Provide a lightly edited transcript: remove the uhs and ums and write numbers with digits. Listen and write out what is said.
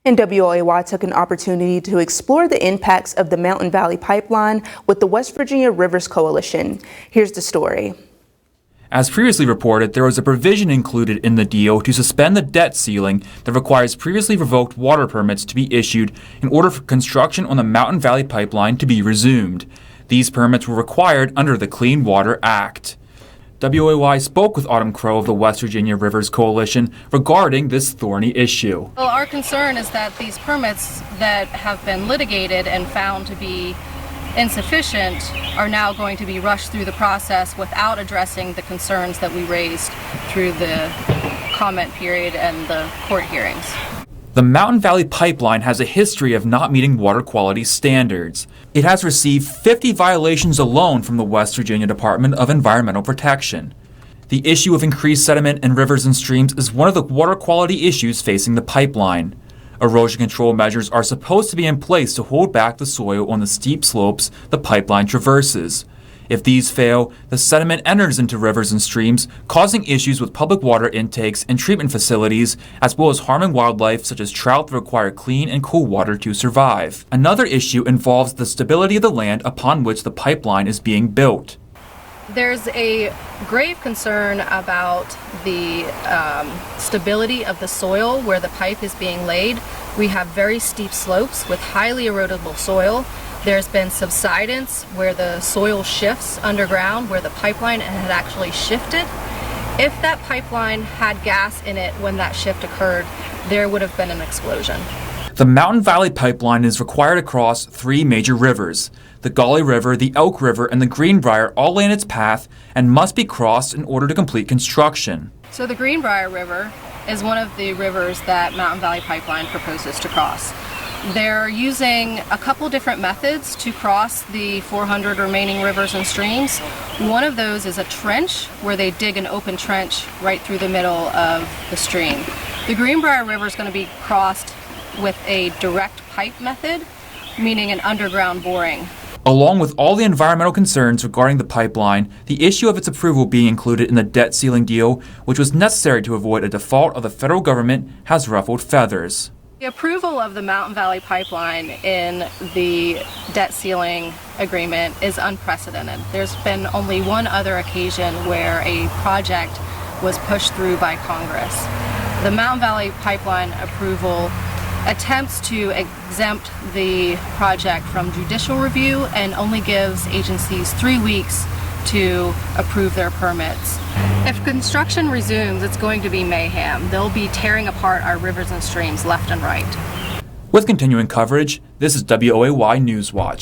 And WOAY took an opportunity to explore the impacts of the Mountain Valley Pipeline with the West Virginia Rivers Coalition. Here's the story. As previously reported, there was a provision included in the deal to suspend the debt ceiling that requires previously revoked water permits to be issued in order for construction on the Mountain Valley Pipeline to be resumed. These permits were required under the Clean Water Act. WOAY spoke with Autumn Crow of the West Virginia Rivers Coalition regarding this thorny issue. Well, our concern is that these permits that have been litigated and found to be insufficient are now going to be rushed through the process without addressing the concerns that we raised through the comment period and the court hearings. The Mountain Valley Pipeline has a history of not meeting water quality standards. It has received 50 violations alone from the West Virginia Department of Environmental Protection. The issue of increased sediment in rivers and streams is one of the water quality issues facing the pipeline. Erosion control measures are supposed to be in place to hold back the soil on the steep slopes the pipeline traverses. If these fail, the sediment enters into rivers and streams, causing issues with public water intakes and treatment facilities, as well as harming wildlife such as trout that require clean and cool water to survive. Another issue involves the stability of the land upon which the pipeline is being built. There's a grave concern about the stability of the soil where the pipe is being laid. We have very steep slopes with highly erodible soil. There's been subsidence where the soil shifts underground, where the pipeline had actually shifted. If that pipeline had gas in it when that shift occurred, there would have been an explosion. The Mountain Valley Pipeline is required to cross 3 major rivers. The Gauley River, the Elk River, and the Greenbrier all lay in its path and must be crossed in order to complete construction. So the Greenbrier River is one of the rivers that Mountain Valley Pipeline proposes to cross. They're using a couple different methods to cross the 400 remaining rivers and streams. One of those is a trench, where they dig an open trench right through the middle of the stream. The Greenbrier River is going to be crossed with a direct pipe method, meaning an underground boring. Along with all the environmental concerns regarding the pipeline, the issue of its approval being included in the debt ceiling deal, which was necessary to avoid a default of the federal government, has ruffled feathers. The approval of the Mountain Valley Pipeline in the debt ceiling agreement is unprecedented. There's been only one other occasion where a project was pushed through by Congress. The Mountain Valley Pipeline approval attempts to exempt the project from judicial review and only gives agencies 3 weeks to approve their permits. If construction resumes, it's going to be mayhem. They'll be tearing apart our rivers and streams left and right. With continuing coverage, this is WOAY Newswatch.